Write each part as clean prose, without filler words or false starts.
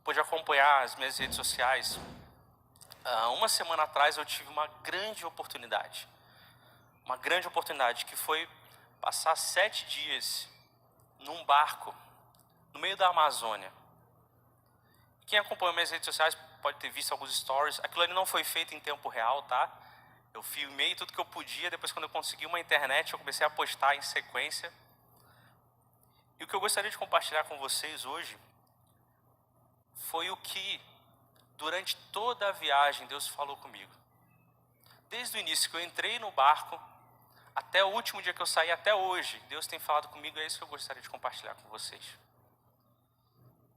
pôde acompanhar as minhas redes sociais, uma semana atrás eu tive uma grande oportunidade. Uma grande oportunidade que foi passar 7 dias num barco no meio da Amazônia. Quem acompanha minhas redes sociais pode ter visto alguns stories. Aquilo ali não foi feito em tempo real, tá? Eu filmei tudo que eu podia, depois quando eu consegui uma internet eu comecei a postar em sequência. E o que eu gostaria de compartilhar com vocês hoje foi o que durante toda a viagem Deus falou comigo. Desde o início que eu entrei no barco, até o último dia que eu saí, até hoje, Deus tem falado comigo, é isso que eu gostaria de compartilhar com vocês.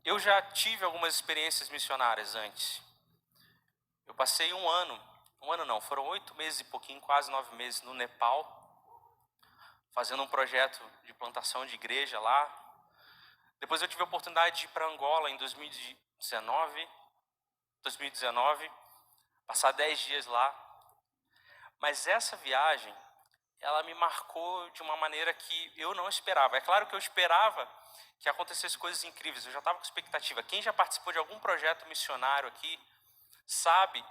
Eu já tive algumas experiências missionárias antes. Eu passei um ano não, foram 8 meses e pouquinho, quase 9 meses no Nepal, fazendo um projeto de plantação de igreja lá. Depois eu tive a oportunidade de ir para Angola em 2019, passar 10 dias lá. Mas essa viagem, ela me marcou de uma maneira que eu não esperava. É claro que eu esperava que acontecessem coisas incríveis, eu já estava com expectativa. Quem já participou de algum projeto missionário aqui, sabe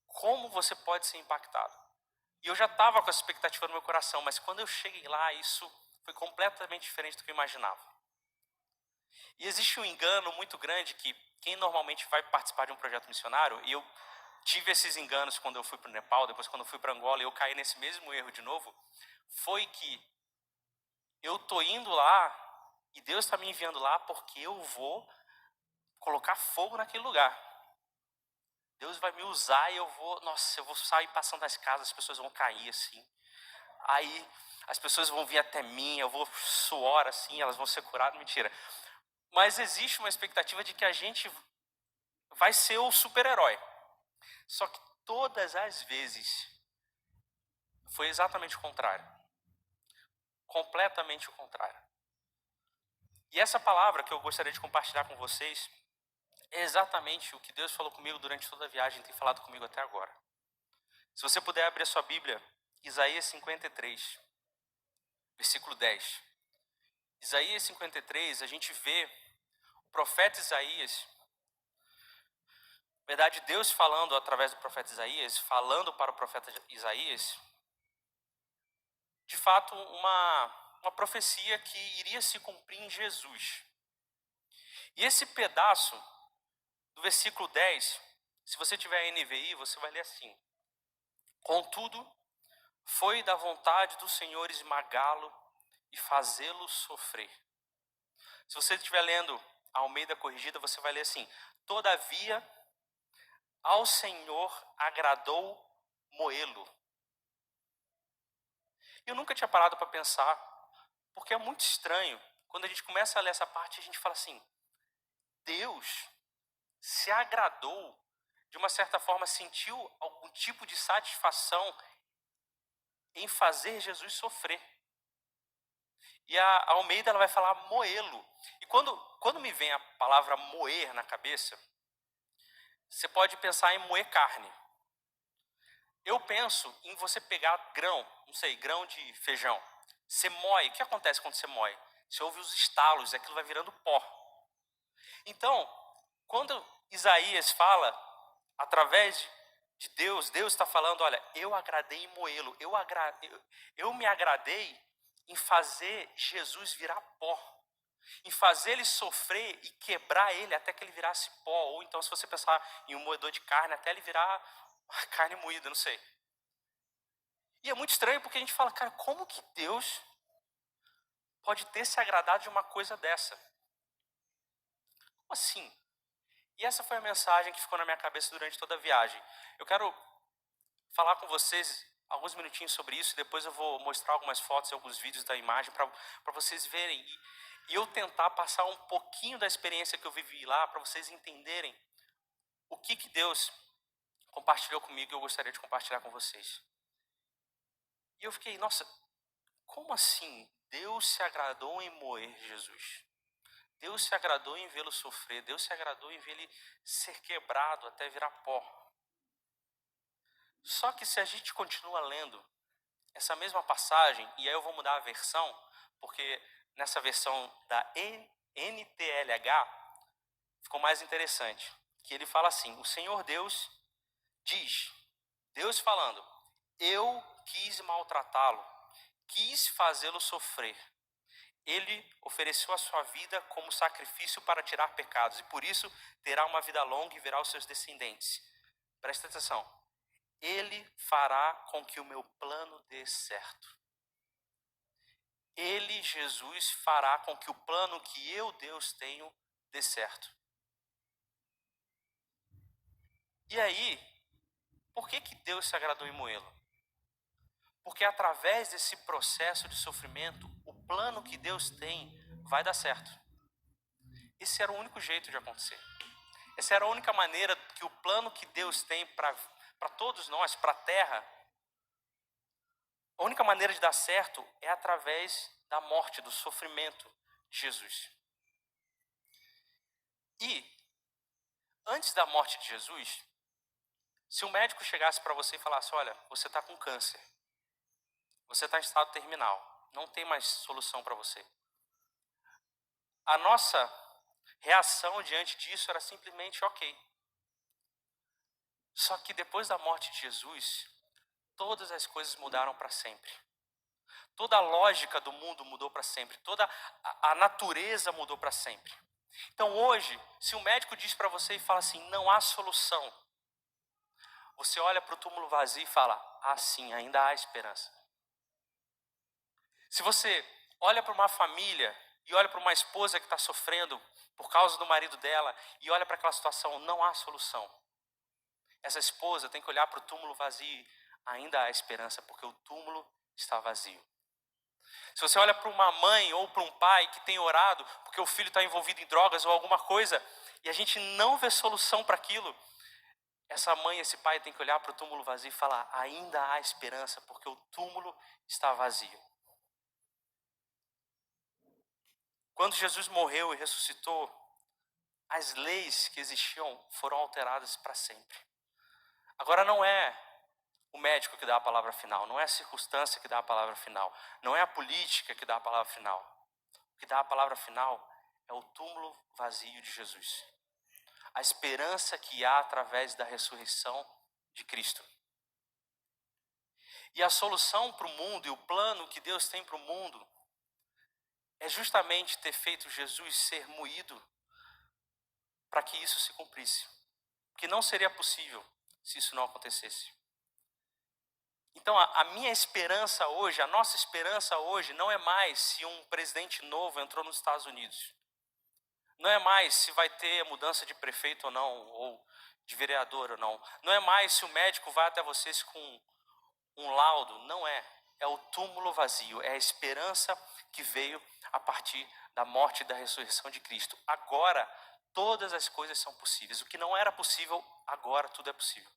como você pode ser impactado. E eu já estava com essa expectativa no meu coração, mas quando eu cheguei lá, isso foi completamente diferente do que eu imaginava. E existe um engano muito grande que quem normalmente vai participar de um projeto missionário, e eu tive esses enganos quando eu fui para o Nepal, depois quando eu fui para Angola, e eu caí nesse mesmo erro de novo, foi que eu estou indo lá, e Deus está me enviando lá porque eu vou colocar fogo naquele lugar. Deus vai me usar e eu vou sair passando nas casas, as pessoas vão cair assim. Aí as pessoas vão vir até mim, eu vou suor assim, elas vão ser curadas, mentira. Mas existe uma expectativa de que a gente vai ser o super-herói. Só que todas as vezes foi exatamente o contrário. Completamente o contrário. E essa palavra que eu gostaria de compartilhar com vocês é exatamente o que Deus falou comigo durante toda a viagem, tem falado comigo até agora. Se você puder abrir a sua Bíblia, Isaías 53, versículo 10. Isaías 53, a gente vê o profeta Isaías, na verdade Deus falando através do profeta Isaías, falando para o profeta Isaías, de fato uma profecia que iria se cumprir em Jesus. E esse pedaço do versículo 10, se você tiver a NVI, você vai ler assim: contudo, foi da vontade do Senhor esmagá-lo e fazê-lo sofrer. Se você estiver lendo a Almeida Corrigida, você vai ler assim: todavia, ao Senhor agradou moê-lo. Eu nunca tinha parado para pensar, porque é muito estranho. Quando a gente começa a ler essa parte, a gente fala assim: Deus se agradou, de uma certa forma sentiu algum tipo de satisfação em fazer Jesus sofrer. E a Almeida ela vai falar moê-lo. E quando me vem a palavra moer na cabeça, você pode pensar em moer carne. Eu penso em você pegar grão, não sei, grão de feijão. Você moe, o que acontece quando você moe? Você ouve os estalos, aquilo vai virando pó. Então, quando Isaías fala, através de Deus, Deus está falando, olha, eu agradei em moê-lo, eu me agradei em fazer Jesus virar pó, em fazer ele sofrer e quebrar ele até que ele virasse pó, ou então se você pensar em um moedor de carne, até ele virar uma carne moída, não sei. E é muito estranho porque a gente fala, cara, como que Deus pode ter se agradado de uma coisa dessa? Como assim? E essa foi a mensagem que ficou na minha cabeça durante toda a viagem. Eu quero falar com vocês alguns minutinhos sobre isso, depois eu vou mostrar algumas fotos e alguns vídeos da imagem para vocês verem. E eu tentar passar um pouquinho da experiência que eu vivi lá, para vocês entenderem o que Deus compartilhou comigo e eu gostaria de compartilhar com vocês. E eu fiquei, nossa, como assim? Deus se agradou em moer Jesus. Deus se agradou em vê-lo sofrer. Deus se agradou em ver ele ser quebrado até virar pó. Só que se a gente continua lendo essa mesma passagem, e aí eu vou mudar a versão, porque nessa versão da NTLH, ficou mais interessante. Que ele fala assim, o Senhor Deus diz, Deus falando, eu quis maltratá-lo, quis fazê-lo sofrer. Ele ofereceu a sua vida como sacrifício para tirar pecados, e por isso terá uma vida longa e verá os seus descendentes. Presta atenção. Ele fará com que o meu plano dê certo. Ele, Jesus, fará com que o plano que eu, Deus, tenho, dê certo. E aí, por que Deus se agradou em moê-lo? Porque através desse processo de sofrimento, o plano que Deus tem vai dar certo. Esse era o único jeito de acontecer. Essa era a única maneira que o plano que Deus tem para todos nós, para a terra, a única maneira de dar certo é através da morte, do sofrimento de Jesus. E, antes da morte de Jesus, se o médico chegasse para você e falasse, olha, você está com câncer, você está em estado terminal, não tem mais solução para você. A nossa reação diante disso era simplesmente ok. Só que depois da morte de Jesus, todas as coisas mudaram para sempre. Toda a lógica do mundo mudou para sempre. Toda a natureza mudou para sempre. Então hoje, se o médico diz para você e fala assim, não há solução, você olha para o túmulo vazio e fala, ah sim, ainda há esperança. Se você olha para uma família e olha para uma esposa que está sofrendo por causa do marido dela e olha para aquela situação, não há solução. Essa esposa tem que olhar para o túmulo vazio, ainda há esperança, porque o túmulo está vazio. Se você olha para uma mãe ou para um pai que tem orado porque o filho está envolvido em drogas ou alguma coisa e a gente não vê solução para aquilo, essa mãe, esse pai tem que olhar para o túmulo vazio e falar, ainda há esperança, porque o túmulo está vazio. Quando Jesus morreu e ressuscitou, as leis que existiam foram alteradas para sempre. Agora não é o médico que dá a palavra final, não é a circunstância que dá a palavra final, não é a política que dá a palavra final. O que dá a palavra final é o túmulo vazio de Jesus. A esperança que há através da ressurreição de Cristo. E a solução para o mundo e o plano que Deus tem para o mundo é justamente ter feito Jesus ser moído para que isso se cumprisse. Porque não seria possível se isso não acontecesse. Então a minha esperança hoje, a nossa esperança hoje não é mais se um presidente novo entrou nos Estados Unidos. Não é mais se vai ter mudança de prefeito ou não, ou de vereador ou não. Não é mais se o médico vai até vocês com um laudo. Não é. É o túmulo vazio. É a esperança que veio a partir da morte e da ressurreição de Cristo. Agora, todas as coisas são possíveis. O que não era possível, agora tudo é possível.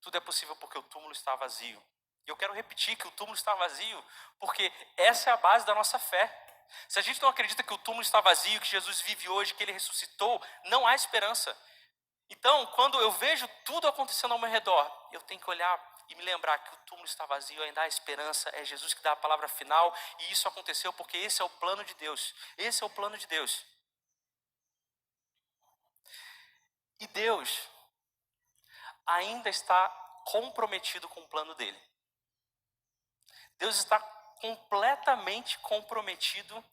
Tudo é possível porque o túmulo está vazio. E eu quero repetir que o túmulo está vazio, porque essa é a base da nossa fé. Se a gente não acredita que o túmulo está vazio, que Jesus vive hoje, que Ele ressuscitou, não há esperança. Então, quando eu vejo tudo acontecendo ao meu redor, eu tenho que olhar e me lembrar que o túmulo está vazio, ainda há esperança, é Jesus que dá a palavra final, e isso aconteceu porque esse é o plano de Deus. Esse é o plano de Deus. E Deus ainda está comprometido com o plano dele. Deus está completamente comprometido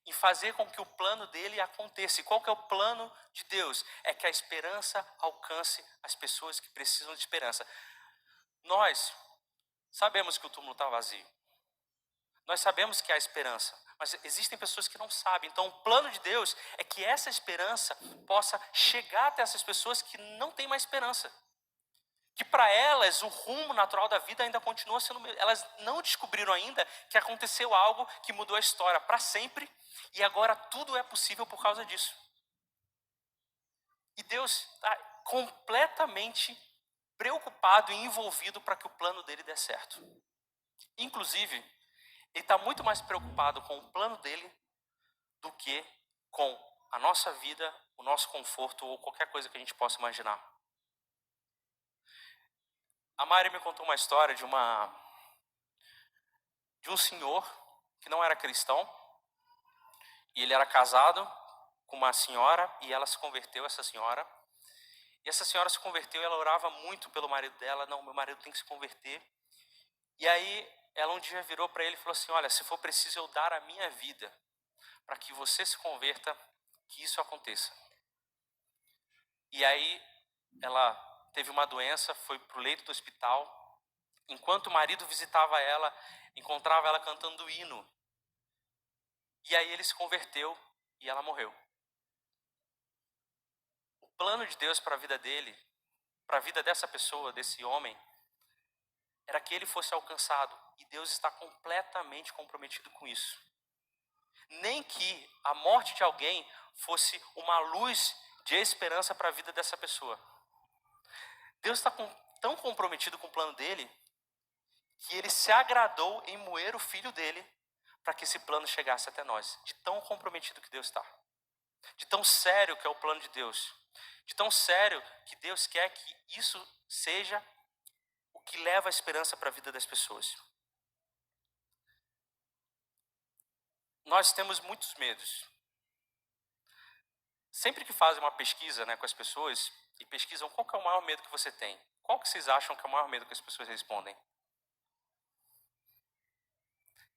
em fazer com que o plano dele aconteça. E qual que é o plano de Deus? É que a esperança alcance as pessoas que precisam de esperança. Nós sabemos que o túmulo está vazio. Nós sabemos que há esperança. Mas existem pessoas que não sabem. Então o plano de Deus é que essa esperança possa chegar até essas pessoas que não têm mais esperança. Que para elas o rumo natural da vida ainda continua sendo... Elas não descobriram ainda que aconteceu algo que mudou a história para sempre. E agora tudo é possível por causa disso. E Deus está completamente preocupado e envolvido para que o plano dele dê certo. Inclusive, ele está muito mais preocupado com o plano dele do que com a nossa vida, o nosso conforto ou qualquer coisa que a gente possa imaginar. A Mari me contou uma história de um senhor que não era cristão, e ele era casado com uma senhora e ela se converteu, essa senhora. E essa senhora se converteu e ela orava muito pelo marido dela. Não, meu marido tem que se converter. E aí ela um dia virou para ele e falou assim, olha, se for preciso eu dar a minha vida para que você se converta, que isso aconteça. E aí ela teve uma doença, foi para o leito do hospital. Enquanto o marido visitava ela, encontrava ela cantando hino. E aí ele se converteu e ela morreu. O plano de Deus para a vida dele, para a vida dessa pessoa, desse homem, era que ele fosse alcançado. E Deus está completamente comprometido com isso. Nem que a morte de alguém fosse uma luz de esperança para a vida dessa pessoa. Deus está tão comprometido com o plano dele, que ele se agradou em moer o filho dele para que esse plano chegasse até nós. De tão comprometido que Deus está. De tão sério que é o plano de Deus. De tão sério que Deus quer que isso seja o que leva a esperança para a vida das pessoas. Nós temos muitos medos. Sempre que fazem uma pesquisa, com as pessoas e pesquisam qual que é o maior medo que você tem, qual que vocês acham que é o maior medo que as pessoas respondem?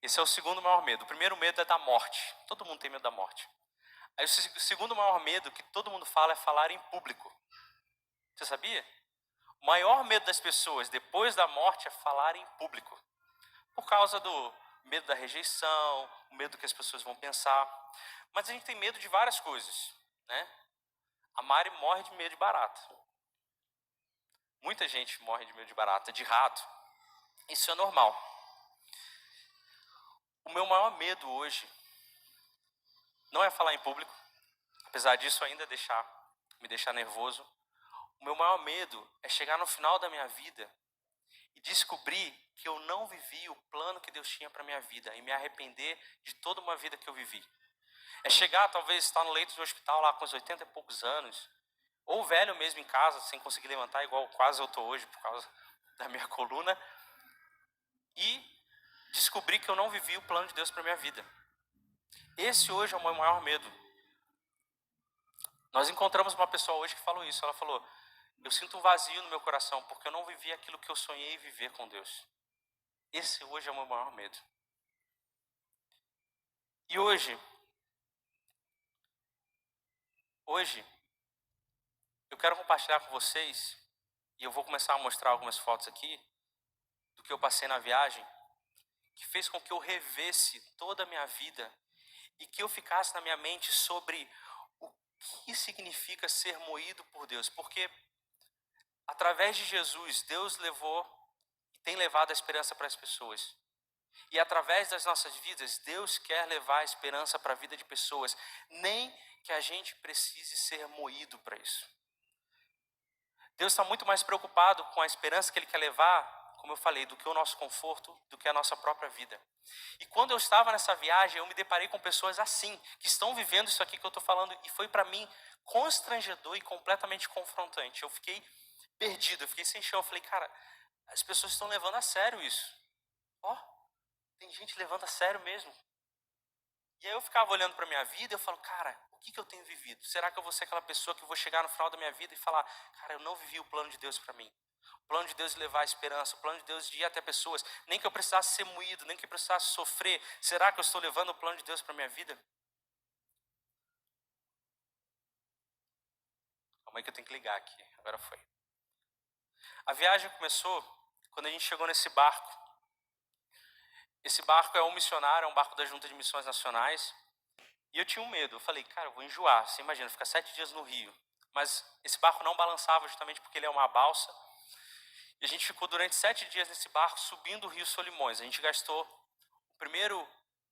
Esse é o segundo maior medo. O primeiro medo é da morte. Todo mundo tem medo da morte. Aí o segundo maior medo que todo mundo fala é falar em público. Você sabia? O maior medo das pessoas depois da morte é falar em público. Por causa do medo da rejeição, o medo que as pessoas vão pensar. Mas a gente tem medo de várias coisas, né? A Mari morre de medo de barata. Muita gente morre de medo de barata, de rato. Isso é normal. O meu maior medo hoje não é falar em público, apesar disso ainda me deixar nervoso. O meu maior medo é chegar no final da minha vida e descobrir que eu não vivi o plano que Deus tinha para minha vida e me arrepender de toda uma vida que eu vivi. É chegar, talvez, estar no leito de hospital lá com os 80 e poucos anos, ou velho mesmo em casa, sem conseguir levantar, igual quase eu estou hoje por causa da minha coluna, e descobrir que eu não vivi o plano de Deus para minha vida. Esse hoje é o meu maior medo. Nós encontramos uma pessoa hoje que falou isso. Ela falou, eu sinto um vazio no meu coração porque eu não vivi aquilo que eu sonhei viver com Deus. Esse hoje é o meu maior medo. E hoje, eu quero compartilhar com vocês, e eu vou começar a mostrar algumas fotos aqui, do que eu passei na viagem, que fez com que eu revesse toda a minha vida, e que eu ficasse na minha mente sobre o que significa ser moído por Deus. Porque através de Jesus, Deus levou e tem levado a esperança para as pessoas. E através das nossas vidas, Deus quer levar a esperança para a vida de pessoas, nem que a gente precise ser moído para isso. Deus está muito mais preocupado com a esperança que Ele quer levar, como eu falei, do que o nosso conforto, do que a nossa própria vida. E quando eu estava nessa viagem, eu me deparei com pessoas assim, que estão vivendo isso aqui que eu estou falando, e foi para mim constrangedor e completamente confrontante. Eu fiquei perdido, eu fiquei sem chão, eu falei, cara, as pessoas estão levando a sério isso. Tem gente levando a sério mesmo. E aí eu ficava olhando para a minha vida e eu falo, cara, o que eu tenho vivido? Será que eu vou ser aquela pessoa que vou chegar no final da minha vida e falar, cara, eu não vivi o plano de Deus para mim. O plano de Deus de levar a esperança, o plano de Deus de ir até pessoas, nem que eu precisasse ser moído, nem que eu precisasse sofrer. Será que eu estou levando o plano de Deus para minha vida? Calma aí que eu tenho que ligar aqui, agora foi. A viagem começou quando a gente chegou nesse barco. Esse barco é um missionário, é um barco da Junta de Missões Nacionais. E eu tinha um medo, eu falei, cara, eu vou enjoar. Você imagina, ficar 7 dias no rio. Mas esse barco não balançava justamente porque ele é uma balsa. E a gente ficou durante 7 dias nesse barco subindo o rio Solimões. A gente gastou o primeiro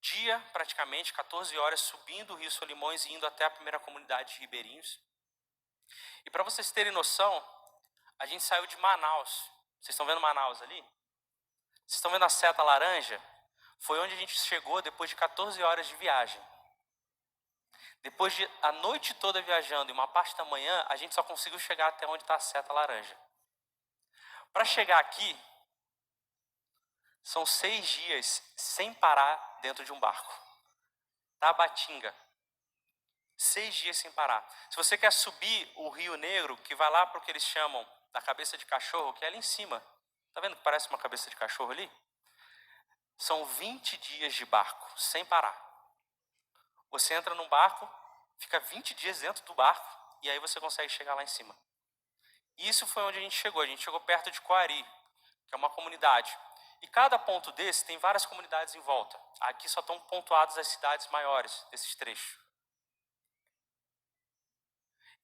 dia, praticamente, 14 horas, subindo o rio Solimões e indo até a primeira comunidade de ribeirinhos. E para vocês terem noção, a gente saiu de Manaus. Vocês estão vendo Manaus ali? Vocês estão vendo a seta laranja? Foi onde a gente chegou depois de 14 horas de viagem. Depois de a noite toda viajando e uma parte da manhã, a gente só conseguiu chegar até onde está a seta laranja. Para chegar aqui, são 6 dias sem parar dentro de um barco. Tabatinga. 6 dias sem parar. Se você quer subir o Rio Negro, que vai lá para o que eles chamam da cabeça de cachorro, que é ali em cima. Tá vendo que parece uma cabeça de cachorro ali? São 20 dias de barco, sem parar. Você entra num barco, fica 20 dias dentro do barco, e aí você consegue chegar lá em cima. E isso foi onde a gente chegou. A gente chegou perto de Coari, que é uma comunidade. E cada ponto desse tem várias comunidades em volta. Aqui só estão pontuadas as cidades maiores desses trechos.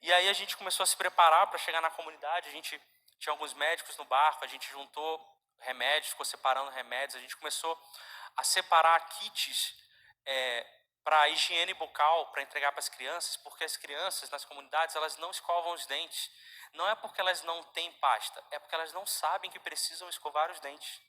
E aí a gente começou a se preparar para chegar na comunidade. A gente tinha alguns médicos no barco, a gente juntou remédios, ficou separando remédios. A gente começou a separar kits para higiene bucal, para entregar para as crianças, porque as crianças nas comunidades, elas não escovam os dentes. Não é porque elas não têm pasta, é porque elas não sabem que precisam escovar os dentes.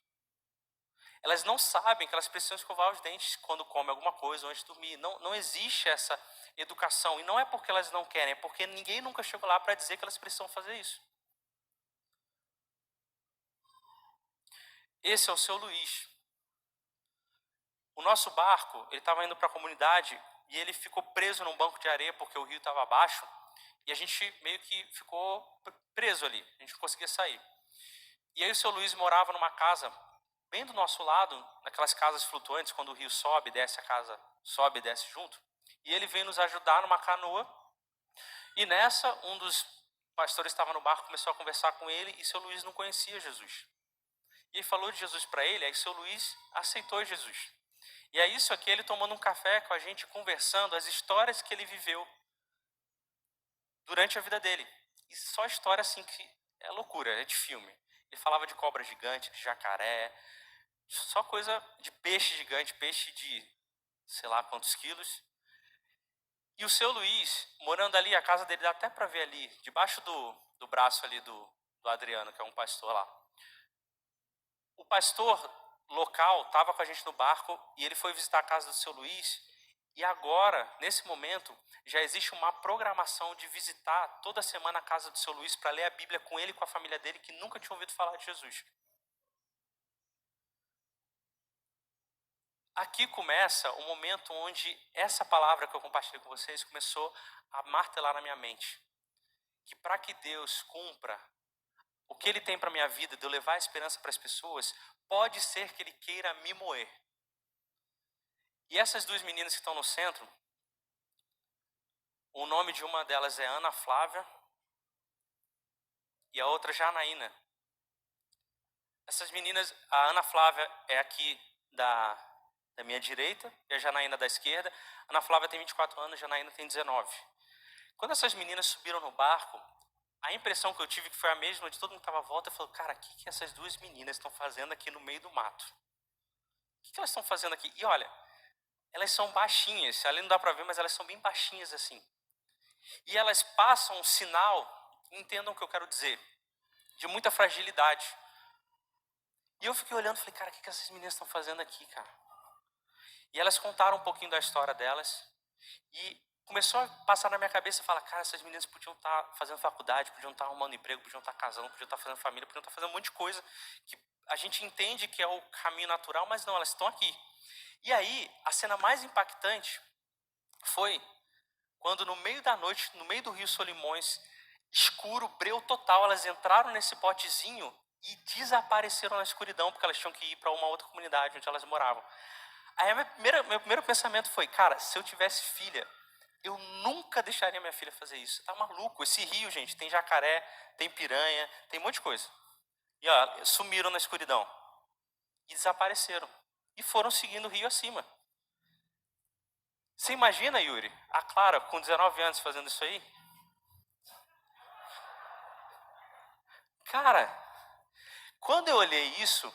Elas não sabem que elas precisam escovar os dentes quando comem alguma coisa ou antes de dormir. Não existe essa educação. E não é porque elas não querem, é porque ninguém nunca chegou lá para dizer que elas precisam fazer isso. Esse é o seu Luiz. O nosso barco, ele estava indo para a comunidade e ele ficou preso num banco de areia porque o rio estava abaixo. E a gente meio que ficou preso ali, a gente não conseguia sair. E aí o seu Luiz morava numa casa bem do nosso lado, naquelas casas flutuantes, quando o rio sobe, desce, a casa sobe e desce junto. E ele veio nos ajudar numa canoa. E nessa, um dos pastores estava no barco, começou a conversar com ele e seu Luiz não conhecia Jesus. E ele falou de Jesus para ele, aí seu Luiz aceitou Jesus. E é isso aqui, ele tomando um café com a gente, conversando as histórias que ele viveu durante a vida dele. E só história assim que é loucura, é de filme. Ele falava de cobra gigante, de jacaré, só coisa de peixe gigante, peixe de sei lá quantos quilos. E o seu Luiz, morando ali, a casa dele dá até para ver ali, debaixo do braço ali do Adriano, que é um pastor lá. O pastor local estava com a gente no barco e ele foi visitar a casa do seu Luiz. E agora, nesse momento, já existe uma programação de visitar toda semana a casa do seu Luiz para ler a Bíblia com ele e com a família dele que nunca tinham ouvido falar de Jesus. Aqui começa o momento onde essa palavra que eu compartilhei com vocês começou a martelar na minha mente. Que para que Deus cumpra o que Ele tem para a minha vida, de eu levar a esperança para as pessoas, pode ser que Ele queira me moer. E essas duas meninas que estão no centro, o nome de uma delas é Ana Flávia e a outra Janaína. Essas meninas, a Ana Flávia é aqui da minha direita e a Janaína da esquerda. A Ana Flávia tem 24 anos, a Janaína tem 19. Quando essas meninas subiram no barco, a impressão que eu tive, que foi a mesma de todo mundo que estava à volta, eu falei, cara, o que essas duas meninas estão fazendo aqui no meio do mato? O que elas estão fazendo aqui? E olha, elas são baixinhas, ali não dá para ver, mas elas são bem baixinhas assim. E elas passam um sinal, entendam o que eu quero dizer, de muita fragilidade. E eu fiquei olhando e falei, cara, o que essas meninas estão fazendo aqui, cara? E elas contaram um pouquinho da história delas. E começou a passar na minha cabeça e falar, cara, essas meninas podiam estar fazendo faculdade, podiam estar arrumando emprego, podiam estar casando, podiam estar fazendo família, podiam estar fazendo um monte de coisa que a gente entende que é o caminho natural, mas não, elas estão aqui. E aí, a cena mais impactante foi quando no meio da noite, no meio do Rio Solimões, escuro, breu total, elas entraram nesse potezinho e desapareceram na escuridão, porque elas tinham que ir para uma outra comunidade onde elas moravam. Aí meu primeiro pensamento foi, cara, se eu tivesse filha, eu nunca deixaria minha filha fazer isso. Tá maluco? Esse rio, gente, tem jacaré, tem piranha, tem um monte de coisa. E ó, sumiram na escuridão. E desapareceram. E foram seguindo o rio acima. Você imagina, Yuri, a Clara com 19 anos fazendo isso aí? Cara, quando eu olhei isso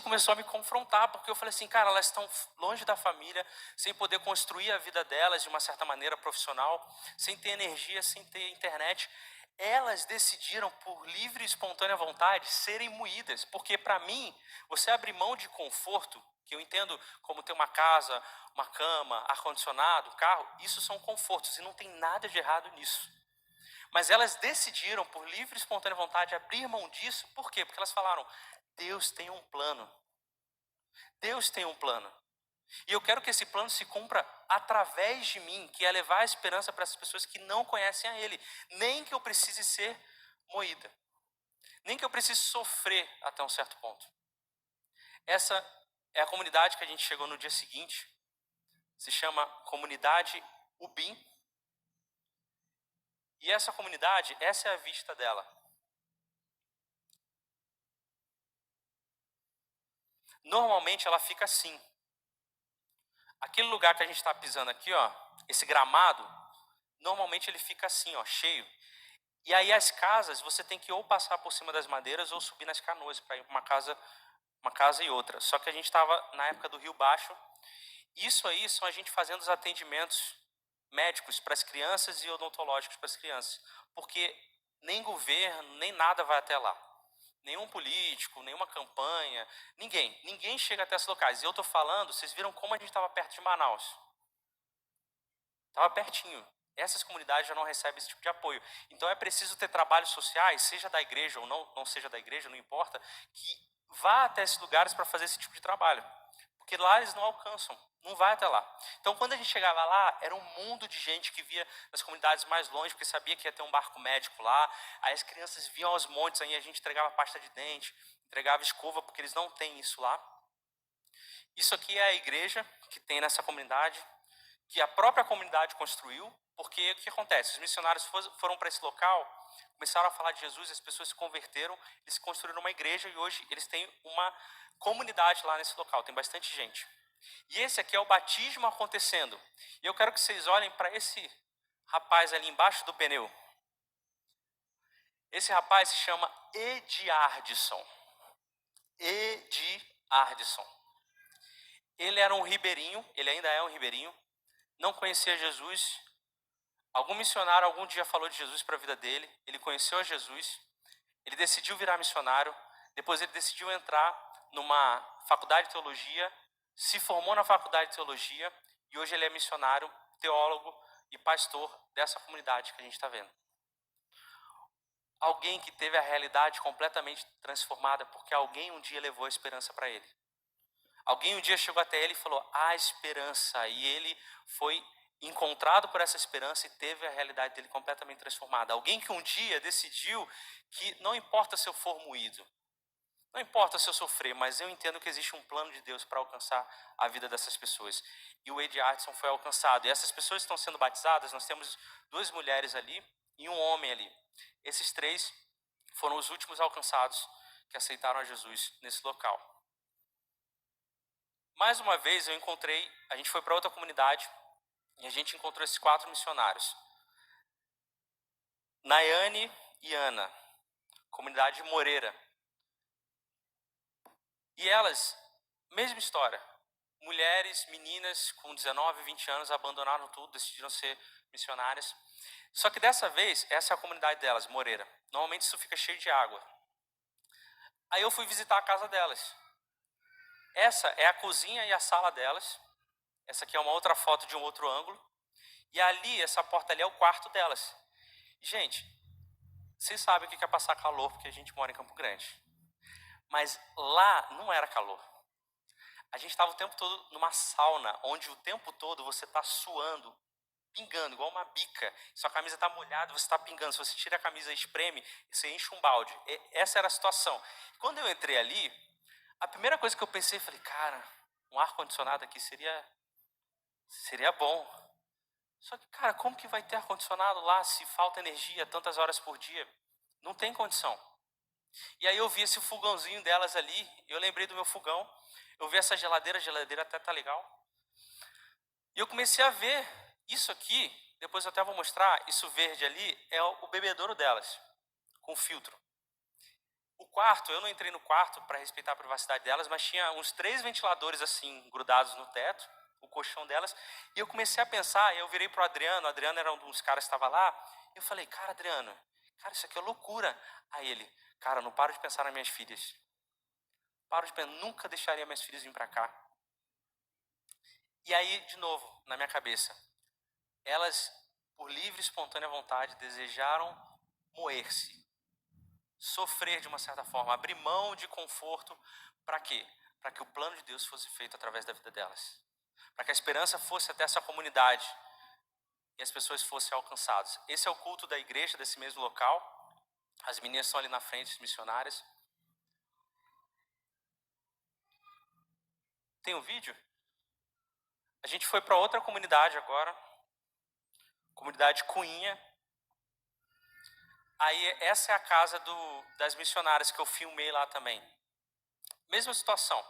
começou a me confrontar, porque eu falei assim, cara, elas estão longe da família, sem poder construir a vida delas de uma certa maneira profissional, sem ter energia, sem ter internet. Elas decidiram, por livre e espontânea vontade, serem moídas, porque para mim, você abrir mão de conforto, que eu entendo como ter uma casa, uma cama, ar-condicionado, carro, isso são confortos e não tem nada de errado nisso. Mas elas decidiram, por livre e espontânea vontade, abrir mão disso, por quê? Porque elas falaram, Deus tem um plano. Deus tem um plano. E eu quero que esse plano se cumpra através de mim, que é levar a esperança para essas pessoas que não conhecem a Ele. Nem que eu precise ser moída. Nem que eu precise sofrer até um certo ponto. Essa é a comunidade que a gente chegou no dia seguinte. Se chama Comunidade Ubim. E essa comunidade, essa é a vista dela. Normalmente ela fica assim. Aquele lugar que a gente está pisando aqui, ó, esse gramado, normalmente ele fica assim, ó, cheio. E aí as casas, você tem que ou passar por cima das madeiras ou subir nas canoas para ir para uma casa e outra. Só que a gente estava na época do Rio Baixo. Isso aí são a gente fazendo os atendimentos médicos para as crianças e odontológicos para as crianças. Porque nem governo, nem nada vai até lá. Nenhum político, nenhuma campanha, ninguém chega até esses locais. E eu estou falando, vocês viram como a gente estava perto de Manaus. Estava pertinho. Essas comunidades já não recebem esse tipo de apoio. Então é preciso ter trabalhos sociais, seja da igreja ou não seja da igreja, não importa, que vá até esses lugares para fazer esse tipo de trabalho. Porque lá eles não alcançam, não vai até lá. Então quando a gente chegava lá, era um mundo de gente que via nas comunidades mais longe, porque sabia que ia ter um barco médico lá. Aí as crianças viam aos montes, aí a gente entregava pasta de dente, entregava escova, porque eles não têm isso lá. Isso aqui é a igreja que tem nessa comunidade, que a própria comunidade construiu, porque o que acontece? Os missionários foram para esse local, começaram a falar de Jesus, as pessoas se converteram, eles construíram uma igreja e hoje eles têm uma comunidade lá nesse local, tem bastante gente. E esse aqui é o batismo acontecendo. E eu quero que vocês olhem para esse rapaz ali embaixo do pneu. Esse rapaz se chama Ediardson. Ediardson. Ele era um ribeirinho, ele ainda é um ribeirinho, não conhecia Jesus. Algum missionário algum dia falou de Jesus para a vida dele, ele conheceu a Jesus, ele decidiu virar missionário, depois ele decidiu entrar numa faculdade de teologia, se formou na faculdade de teologia e hoje ele é missionário, teólogo e pastor dessa comunidade que a gente está vendo. Alguém que teve a realidade completamente transformada porque alguém um dia levou a esperança para ele. Alguém um dia chegou até ele e falou, há esperança, e ele foi encontrado por essa esperança e teve a realidade dele completamente transformada. Alguém que um dia decidiu que não importa se eu for moído, não importa se eu sofrer, mas eu entendo que existe um plano de Deus para alcançar a vida dessas pessoas. E o Ediardson foi alcançado. E essas pessoas estão sendo batizadas, nós temos 2 mulheres ali e um homem ali. Esses 3 foram os últimos alcançados que aceitaram a Jesus nesse local. Mais uma vez a gente foi para outra comunidade e a gente encontrou esses 4 missionários. Nayane e Ana, comunidade Moreira. E elas, mesma história. Mulheres, meninas com 19, 20 anos abandonaram tudo, decidiram ser missionárias. Só que dessa vez, essa é a comunidade delas, Moreira. Normalmente isso fica cheio de água. Aí eu fui visitar a casa delas. Essa é a cozinha e a sala delas. Essa aqui é uma outra foto de um outro ângulo. E ali, essa porta ali é o quarto delas. Gente, vocês sabem o que é passar calor, porque a gente mora em Campo Grande. Mas lá não era calor. A gente estava o tempo todo numa sauna, onde o tempo todo você está suando, pingando, igual uma bica. Sua camisa está molhada, você está pingando. Se você tira a camisa e espreme, você enche um balde. Essa era a situação. Quando eu entrei ali, a primeira coisa que eu pensei, falei, cara, um ar-condicionado aqui seria bom. Só que, cara, como que vai ter ar-condicionado lá se falta energia tantas horas por dia? Não tem condição. E aí eu vi esse fogãozinho delas ali, eu lembrei do meu fogão, eu vi essa geladeira, a geladeira até tá legal. E eu comecei a ver isso aqui, depois eu até vou mostrar, isso verde ali é o bebedouro delas, com filtro. O quarto, eu não entrei no quarto para respeitar a privacidade delas, mas tinha uns 3 ventiladores assim, grudados no teto, o colchão delas, e eu comecei a pensar, eu virei pro Adriano, o Adriano era um dos caras que estava lá, eu falei, cara, Adriano, cara, isso aqui é loucura. Aí ele, cara, não paro de pensar nas minhas filhas. Paro de pensar, nunca deixaria minhas filhas vir para cá. E aí, de novo, na minha cabeça, elas, por livre e espontânea vontade, desejaram moer-se, sofrer de uma certa forma, abrir mão de conforto, para quê? Para que o plano de Deus fosse feito através da vida delas. para que a esperança fosse até essa comunidade e as pessoas fossem alcançadas. Esse é o culto da igreja desse mesmo local. As meninas estão ali na frente, as missionárias. Tem um vídeo? A gente foi para outra comunidade agora, comunidade Cunha. Aí essa é a casa das missionárias que eu filmei lá também. Mesma situação.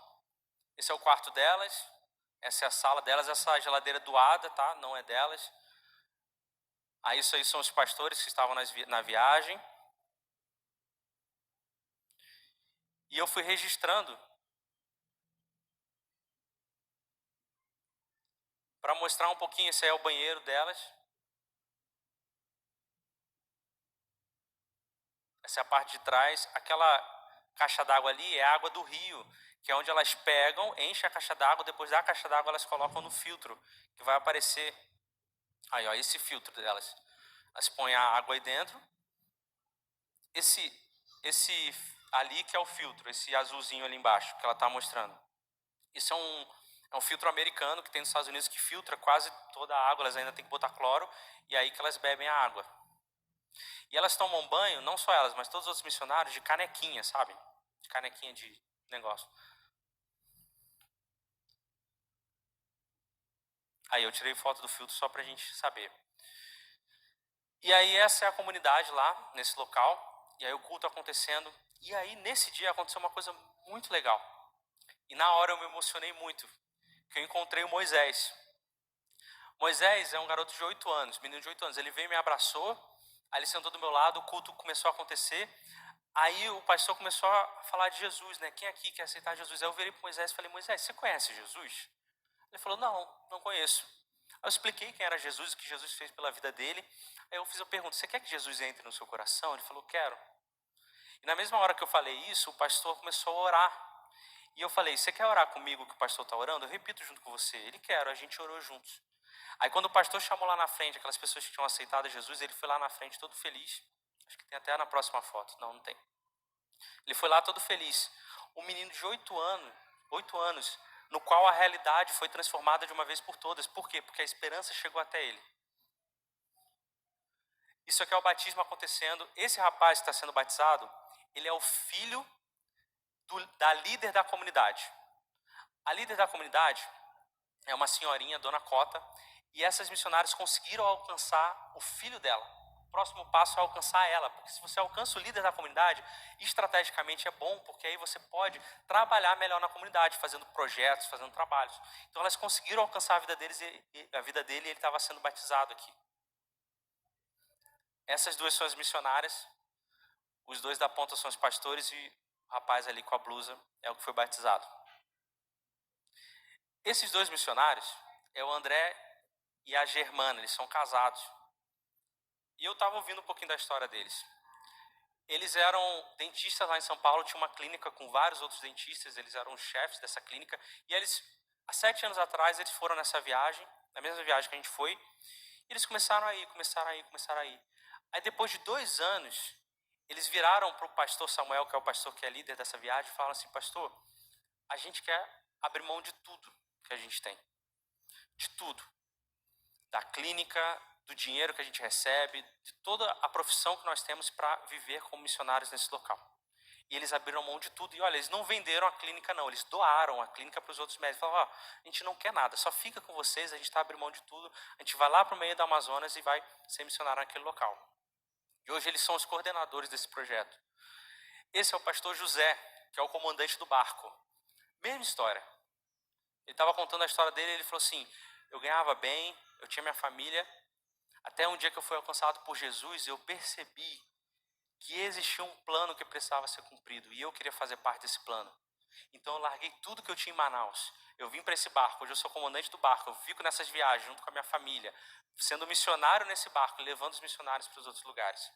Esse é o quarto delas, essa é a sala delas, essa geladeira doada, tá? Não é delas. Aí isso aí são os pastores que estavam na viagem. E eu fui registrando para mostrar um pouquinho. Esse aí é o banheiro delas. Essa é a parte de trás. Aquela caixa d'água ali é a água do rio, que é onde elas pegam, enchem a caixa d'água, depois da caixa d'água elas colocam no filtro, que vai aparecer. Aí, ó, esse filtro delas. Elas põem a água aí dentro. Esse ali que é o filtro, esse azulzinho ali embaixo, que ela está mostrando. Isso é um filtro americano que tem nos Estados Unidos que filtra quase toda a água, elas ainda têm que botar cloro, e é aí que elas bebem a água. E elas tomam banho, não só elas, mas todos os outros missionários, de canequinha, sabe? De canequinha de negócio. Aí eu tirei foto do filtro só pra gente saber. E aí essa é a comunidade lá, nesse local, e aí o culto acontecendo. E aí nesse dia aconteceu uma coisa muito legal. E na hora eu me emocionei muito, que eu encontrei o Moisés. Moisés é um garoto de 8 anos, menino de 8 anos. Ele veio e me abraçou, aí ele sentou do meu lado, o culto começou a acontecer. Aí o pastor começou a falar de Jesus, né? Quem aqui quer aceitar Jesus? Aí eu virei para Moisés e falei, Moisés, você conhece Jesus? Ele falou, não conheço. Aí eu expliquei quem era Jesus, o que Jesus fez pela vida dele. Aí eu fiz a pergunta, você quer que Jesus entre no seu coração? Ele falou, quero. E na mesma hora que eu falei isso, o pastor começou a orar. E eu falei, você quer orar comigo que o pastor está orando? Eu repito junto com você. Ele quer, a gente orou juntos. Aí quando o pastor chamou lá na frente aquelas pessoas que tinham aceitado Jesus, ele foi lá na frente todo feliz. Acho que tem até na próxima foto. Não tem. Ele foi lá todo feliz. Um menino de 8 anos, no qual a realidade foi transformada de uma vez por todas. Por quê? Porque a esperança chegou até ele. Isso aqui é o batismo acontecendo. Esse rapaz que está sendo batizado, ele é o filho da líder da comunidade. A líder da comunidade é uma senhorinha, Dona Cota, e essas missionárias conseguiram alcançar o filho dela. O próximo passo é alcançar ela, porque se você alcança o líder da comunidade, estrategicamente é bom, porque aí você pode trabalhar melhor na comunidade, fazendo projetos, fazendo trabalhos. Então elas conseguiram alcançar a vida deles e a vida dele, e ele estava sendo batizado aqui. Essas duas são as missionárias, os dois da ponta são os pastores e o rapaz ali com a blusa é o que foi batizado. Esses dois missionários é o André e a Germana, eles são casados. E eu estava ouvindo um pouquinho da história deles. Eles eram dentistas lá em São Paulo, tinha uma clínica com vários outros dentistas, eles eram os chefes dessa clínica. E eles, há 7 anos atrás, eles foram nessa viagem, na mesma viagem que a gente foi, e eles começaram a ir. Aí depois de 2 anos, eles viraram para o pastor Samuel, que é o pastor que é líder dessa viagem, e falaram assim, pastor, a gente quer abrir mão de tudo que a gente tem. De tudo. Da clínica, do dinheiro que a gente recebe, de toda a profissão que nós temos para viver como missionários nesse local. E eles abriram mão de tudo. E olha, eles não venderam a clínica não, eles doaram a clínica para os outros médicos. Falaram, a gente não quer nada, só fica com vocês, a gente está abrindo mão de tudo, a gente vai lá para o meio do Amazonas e vai ser missionário naquele local. E hoje eles são os coordenadores desse projeto. Esse é o pastor José, que é o comandante do barco. Mesma história. Ele estava contando a história dele e ele falou assim, eu ganhava bem, eu tinha minha família, até um dia que eu fui alcançado por Jesus, eu percebi que existia um plano que precisava ser cumprido e eu queria fazer parte desse plano. Então eu larguei tudo que eu tinha em Manaus. Eu vim para esse barco, hoje eu sou comandante do barco, eu fico nessas viagens junto com a minha família, sendo missionário nesse barco, levando os missionários para os outros lugares.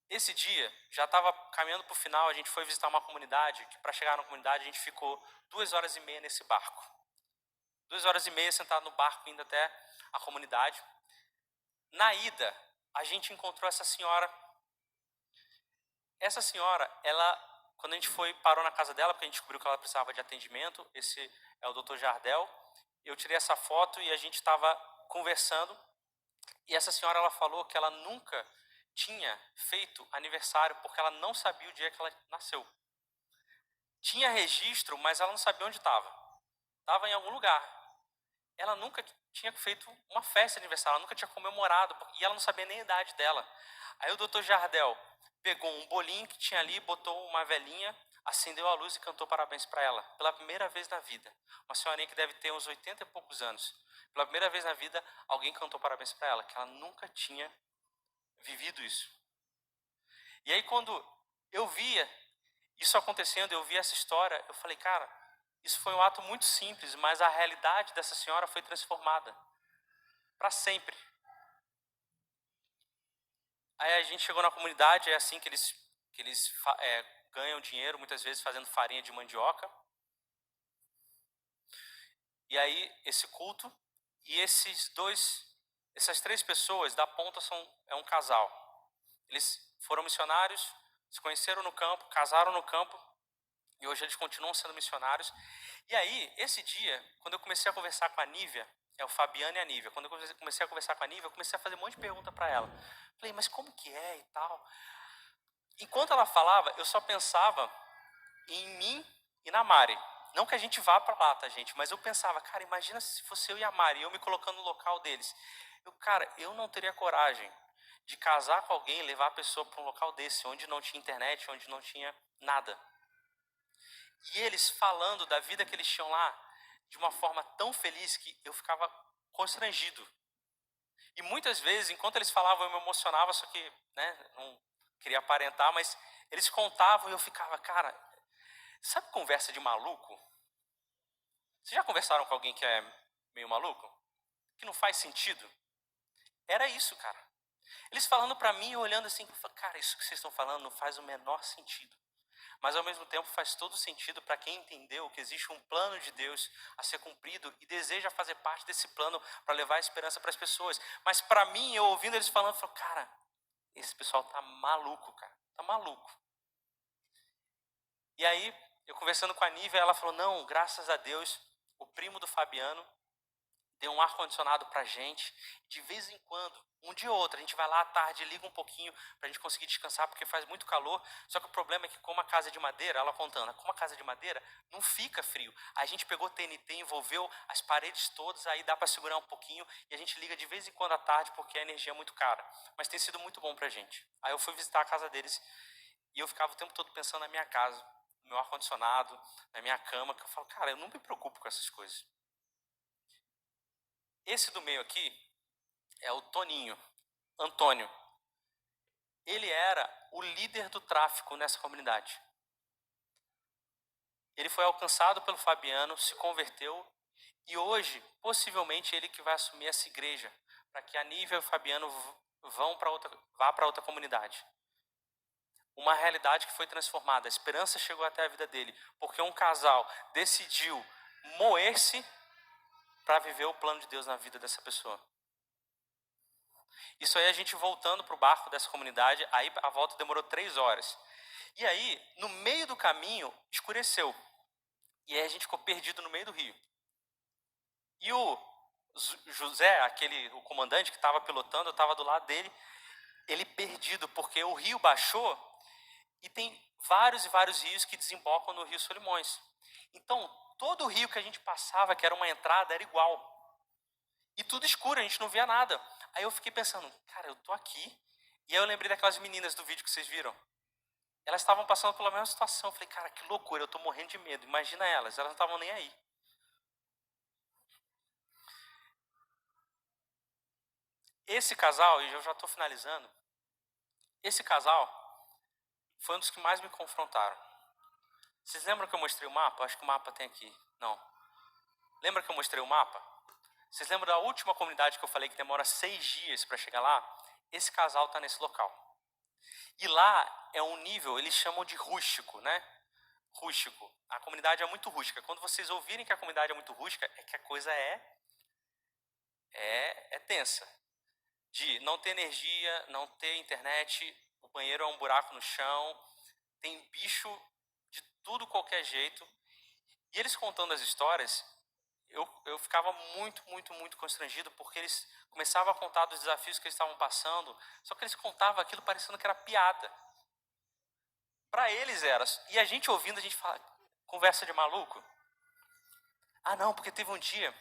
Esse dia, já estava caminhando para o final, a gente foi visitar uma comunidade, que para chegar na comunidade a gente ficou 2h30 nesse barco. 2h30 sentado no barco, indo até a comunidade. Na ida, a gente encontrou essa senhora. Essa senhora, ela quando a gente parou na casa dela, porque a gente descobriu que ela precisava de atendimento, esse é o Dr. Jardel, eu tirei essa foto e a gente estava conversando, e essa senhora, ela falou que ela nunca tinha feito aniversário, porque ela não sabia o dia que ela nasceu. Tinha registro, mas ela não sabia onde estava. Estava em algum lugar. Ela nunca tinha feito uma festa de aniversário, ela nunca tinha comemorado, e ela não sabia nem a idade dela. Aí o Dr. Jardel pegou um bolinho que tinha ali, botou uma velhinha, acendeu a luz e cantou parabéns para ela, pela primeira vez na vida. Uma senhorinha que deve ter uns 80 e poucos anos. Pela primeira vez na vida, alguém cantou parabéns para ela, que ela nunca tinha vivido isso. E aí quando eu via isso acontecendo, eu vi essa história, eu falei, cara, isso foi um ato muito simples, mas a realidade dessa senhora foi transformada para sempre. Aí a gente chegou na comunidade, é assim que eles ganham dinheiro, muitas vezes fazendo farinha de mandioca. E aí esse culto, e essas 3 pessoas da ponta é um casal. Eles foram missionários, se conheceram no campo, casaram no campo, e hoje eles continuam sendo missionários. E aí, esse dia, quando eu comecei a conversar com a Nívia, é o Fabiano e a Nívia, quando eu comecei a conversar com a Nívia, eu comecei a fazer um monte de pergunta para ela. Falei, mas como que é e tal? Enquanto ela falava, eu só pensava em mim e na Mari. Não que a gente vá para lá, tá, gente? Mas eu pensava, cara, imagina se fosse eu e a Mari, eu me colocando no local deles. Cara, eu não teria coragem de casar com alguém e levar a pessoa para um local desse, onde não tinha internet, onde não tinha nada. E eles falando da vida que eles tinham lá, de uma forma tão feliz que eu ficava constrangido. E muitas vezes, enquanto eles falavam, eu me emocionava, só que, né, não queria aparentar, mas eles contavam e eu ficava, cara, sabe conversa de maluco? Vocês já conversaram com alguém que é meio maluco? Que não faz sentido? Era isso, cara. Eles falando pra mim, olhando assim, cara, isso que vocês estão falando não faz o menor sentido. Mas ao mesmo tempo faz todo sentido para quem entendeu que existe um plano de Deus a ser cumprido e deseja fazer parte desse plano para levar a esperança para as pessoas. Mas para mim, eu ouvindo eles falando, eu falo, cara, esse pessoal tá maluco, cara, tá maluco. E aí, eu conversando com a Nívia, ela falou, não, graças a Deus, o primo do Fabiano deu um ar-condicionado pra gente. De vez em quando, um dia ou outro, a gente vai lá à tarde, liga um pouquinho pra gente conseguir descansar, porque faz muito calor. Só que o problema é que como a casa é de madeira, ela contando, como a casa é de madeira, não fica frio. A gente pegou TNT, envolveu as paredes todas, aí dá pra segurar um pouquinho, e a gente liga de vez em quando à tarde, porque a energia é muito cara. Mas tem sido muito bom pra gente. Aí eu fui visitar a casa deles, e eu ficava o tempo todo pensando na minha casa, no meu ar-condicionado, na minha cama, que eu falo, cara, eu não me preocupo com essas coisas. Esse do meio aqui é o Toninho, Antônio. Ele era o líder do tráfico nessa comunidade. Ele foi alcançado pelo Fabiano, se converteu e hoje, possivelmente, ele que vai assumir essa igreja, para que a Nívia e o Fabiano vá para outra comunidade. Uma realidade que foi transformada, a esperança chegou até a vida dele, porque um casal decidiu moer-se para viver o plano de Deus na vida dessa pessoa. Isso aí a gente voltando para o barco dessa comunidade, aí a volta demorou 3 horas. E aí, no meio do caminho, escureceu. E aí a gente ficou perdido no meio do rio. E o José, o comandante que estava pilotando, eu estava do lado dele, ele perdido, porque o rio baixou e tem vários e vários rios que desembocam no Rio Solimões. Então, todo o rio que a gente passava, que era uma entrada, era igual. E tudo escuro, a gente não via nada. Aí eu fiquei pensando, cara, eu tô aqui. E aí eu lembrei daquelas meninas do vídeo que vocês viram. Elas estavam passando pela mesma situação. Eu falei, cara, que loucura, eu tô morrendo de medo. Imagina elas não estavam nem aí. Esse casal, e eu já tô finalizando, esse casal foi um dos que mais me confrontaram. Vocês lembram que eu mostrei o mapa? Acho que o mapa tem aqui. Não. Lembra que eu mostrei o mapa? Vocês lembram da última comunidade que eu falei que demora 6 dias para chegar lá? Esse casal está nesse local. E lá é um nível, eles chamam de rústico, né? Rústico. A comunidade é muito rústica. Quando vocês ouvirem que a comunidade é muito rústica, é que a coisa é tensa. De não ter energia, não ter internet, o banheiro é um buraco no chão, tem bicho tudo qualquer jeito. E eles contando as histórias, eu ficava muito constrangido, porque eles começavam a contar dos desafios que eles estavam passando, só que eles contavam aquilo parecendo que era piada. Para eles era. E a gente ouvindo, a gente fala, conversa de maluco. Ah não, porque teve um dia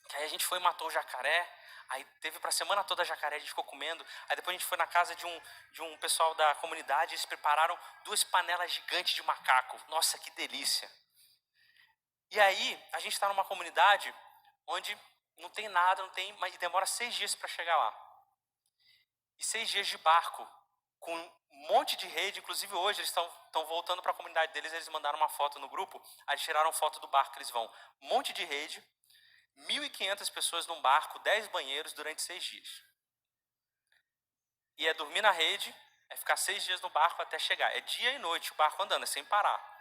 que aí a gente foi e matou o jacaré, aí teve pra semana toda jacaré, a gente ficou comendo, aí depois a gente foi na casa de um pessoal da comunidade, eles prepararam 2 panelas gigantes de macaco. Nossa, que delícia. E aí, a gente está numa comunidade onde não tem nada, não tem, mas demora 6 dias para chegar lá. E 6 dias de barco, com um monte de rede. Inclusive hoje eles estão voltando para a comunidade deles, eles mandaram uma foto no grupo, aí tiraram foto do barco que eles vão. Um monte de rede, 1.500 pessoas num barco, 10 banheiros durante 6 dias. E é dormir na rede, é ficar 6 dias no barco até chegar. É dia e noite o barco andando, é sem parar.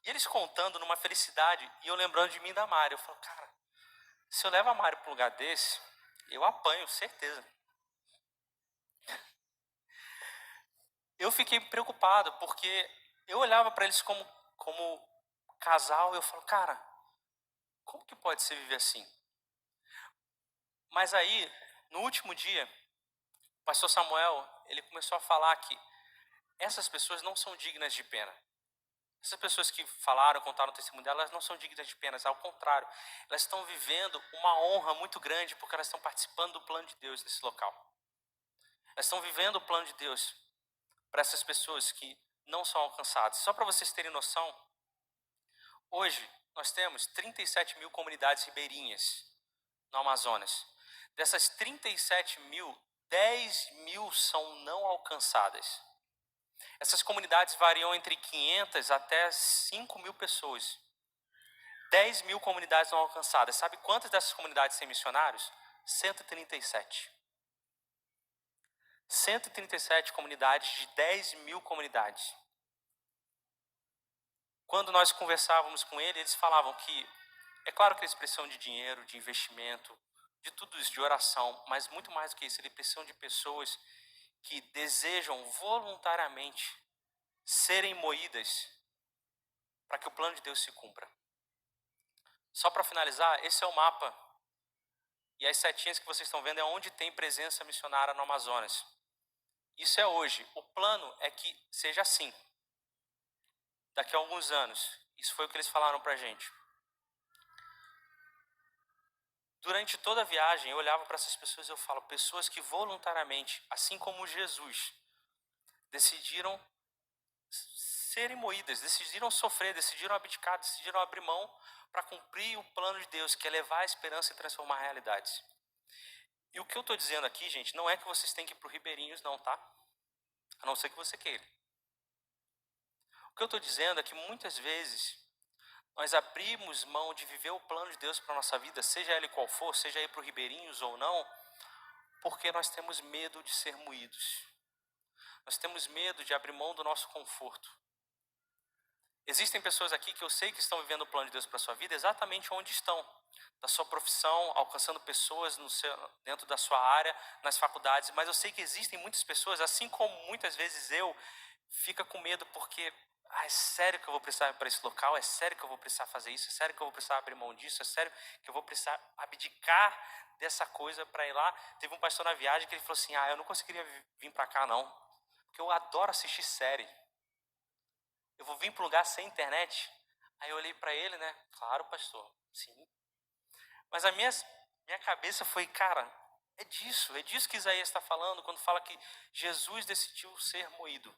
E eles contando numa felicidade, e eu lembrando de mim e da Mari. Eu falo, cara, se eu levo a Mari para um lugar desse, eu apanho, certeza. Eu fiquei preocupado, porque eu olhava para eles como casal, e eu falo, cara, como que pode ser viver assim? Mas aí, no último dia, o pastor Samuel, ele começou a falar que essas pessoas não são dignas de pena. Essas pessoas que falaram, contaram o testemunho delas, elas não são dignas de penas, ao contrário. Elas estão vivendo uma honra muito grande, porque elas estão participando do plano de Deus nesse local. Elas estão vivendo o plano de Deus para essas pessoas que não são alcançadas. Só para vocês terem noção, hoje nós temos 37 mil comunidades ribeirinhas no Amazonas. Dessas 37 mil, 10 mil são não alcançadas. Essas comunidades variam entre 500 até 5 mil pessoas. 10 mil comunidades não alcançadas. Sabe quantas dessas comunidades têm missionários? 137. 137 comunidades de 10 mil comunidades. Quando nós conversávamos com eles falavam que, é claro que eles precisam de dinheiro, de investimento, de tudo isso, de oração, mas muito mais do que isso, eles precisam de pessoas que desejam voluntariamente serem moídas para que o plano de Deus se cumpra. Só para finalizar, esse é o mapa. E as setinhas que vocês estão vendo é onde tem presença missionária no Amazonas. Isso é hoje. O plano é que seja assim. Daqui a alguns anos. Isso foi o que eles falaram para a gente. Durante toda a viagem, eu olhava para essas pessoas e eu falo, pessoas que voluntariamente, assim como Jesus, decidiram serem moídas, decidiram sofrer, decidiram abdicar, decidiram abrir mão para cumprir o plano de Deus, que é levar a esperança e transformar realidades. E o que eu estou dizendo aqui, gente, não é que vocês têm que ir para o Ribeirinhos, não, tá? A não ser que você queira. O que eu estou dizendo é que muitas vezes nós abrimos mão de viver o plano de Deus para a nossa vida, seja ele qual for, seja ir para o Ribeirinhos ou não, porque nós temos medo de ser moídos. Nós temos medo de abrir mão do nosso conforto. Existem pessoas aqui que eu sei que estão vivendo o plano de Deus para a sua vida exatamente onde estão. Da sua profissão, alcançando pessoas dentro da sua área, nas faculdades. Mas eu sei que existem muitas pessoas, assim como muitas vezes eu, fica com medo porque é sério que eu vou precisar ir para esse local? É sério que eu vou precisar fazer isso? É sério que eu vou precisar abrir mão disso? É sério que eu vou precisar abdicar dessa coisa para ir lá? Teve um pastor na viagem que ele falou assim, eu não conseguiria vir para cá não, porque eu adoro assistir série. Eu vou vir para um lugar sem internet? Aí eu olhei para ele, né? Claro, pastor, sim. Mas a minha cabeça foi, cara, é disso que Isaías está falando, quando fala que Jesus decidiu ser moído.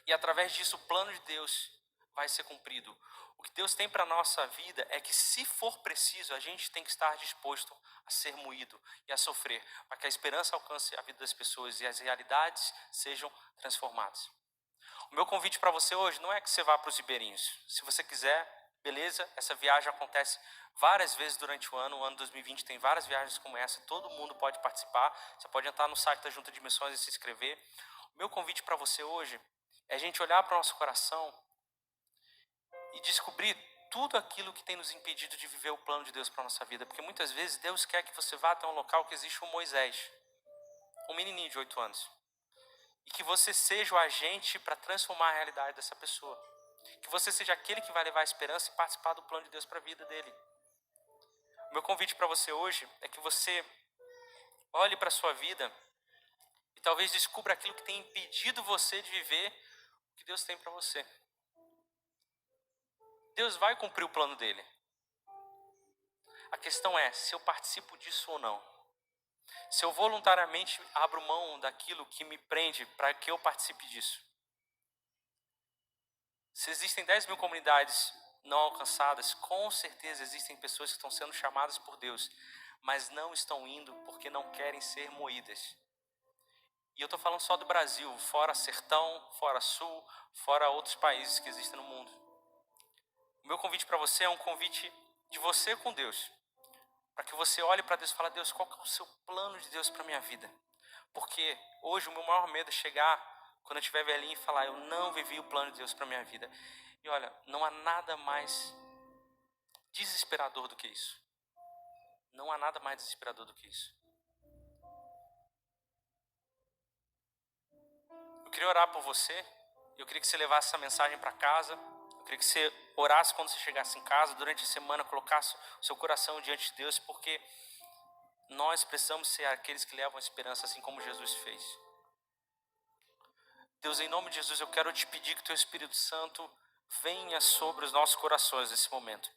E através disso o plano de Deus vai ser cumprido. O que Deus tem para a nossa vida é que, se for preciso, a gente tem que estar disposto a ser moído e a sofrer, para que a esperança alcance a vida das pessoas e as realidades sejam transformadas. O meu convite para você hoje não é que você vá para os ribeirinhos. Se você quiser, beleza, essa viagem acontece várias vezes durante o ano 2020 tem várias viagens como essa, todo mundo pode participar, você pode entrar no site da Junta de Missões e se inscrever. O meu convite para você hoje é a gente olhar para o nosso coração e descobrir tudo aquilo que tem nos impedido de viver o plano de Deus para a nossa vida, porque muitas vezes Deus quer que você vá até um local que existe um Moisés, um menininho de 8 anos, e que você seja o agente para transformar a realidade dessa pessoa. Que você seja aquele que vai levar a esperança e participar do plano de Deus para a vida dele. O meu convite para você hoje é que você olhe para a sua vida e talvez descubra aquilo que tem impedido você de viver o que Deus tem para você. Deus vai cumprir o plano dele. A questão é se eu participo disso ou não. Se eu voluntariamente abro mão daquilo que me prende para que eu participe disso. Se existem 10 mil comunidades não alcançadas, com certeza existem pessoas que estão sendo chamadas por Deus, mas não estão indo porque não querem ser moídas. E eu estou falando só do Brasil, fora sertão, fora sul, fora outros países que existem no mundo. O meu convite para você é um convite de você com Deus. Para que você olhe para Deus e fale: Deus, qual que é o seu plano de Deus para a minha vida? Porque hoje o meu maior medo é chegar, quando eu estiver velhinho, e falar: eu não vivi o plano de Deus para a minha vida. E olha, não há nada mais desesperador do que isso. Não há nada mais desesperador do que isso. Eu queria orar por você. Eu queria que você levasse essa mensagem para casa. Eu queria que você orasse quando você chegasse em casa, durante a semana, colocasse o seu coração diante de Deus, porque nós precisamos ser aqueles que levam a esperança, assim como Jesus fez. Deus, em nome de Jesus, eu quero te pedir que o Teu Espírito Santo venha sobre os nossos corações nesse momento.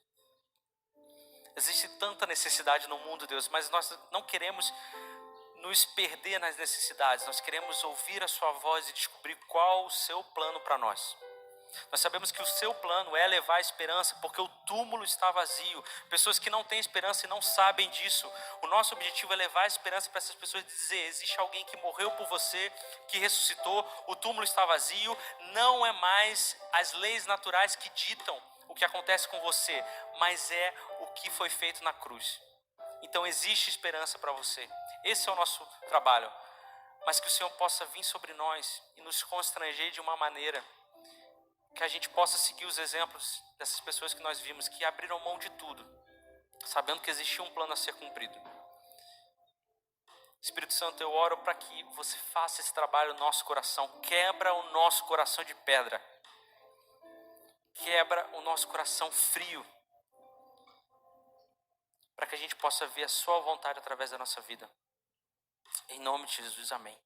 Existe tanta necessidade no mundo, Deus, mas nós não queremos nos perder nas necessidades. Nós queremos ouvir a Sua voz e descobrir qual o Seu plano para nós. Nós sabemos que o Seu plano é levar a esperança, porque o túmulo está vazio. Pessoas que não têm esperança e não sabem disso. O nosso objetivo é levar a esperança para essas pessoas e dizer: existe alguém que morreu por você, que ressuscitou, o túmulo está vazio. Não é mais as leis naturais que ditam o que acontece com você, mas é o que foi feito na cruz. Então existe esperança para você. Esse é o nosso trabalho. Mas que o Senhor possa vir sobre nós e nos constranger de uma maneira que a gente possa seguir os exemplos dessas pessoas que nós vimos, que abriram mão de tudo, sabendo que existia um plano a ser cumprido. Espírito Santo, eu oro para que você faça esse trabalho no nosso coração. Quebra o nosso coração de pedra. Quebra o nosso coração frio. Para que a gente possa ver a Sua vontade através da nossa vida. Em nome de Jesus, amém.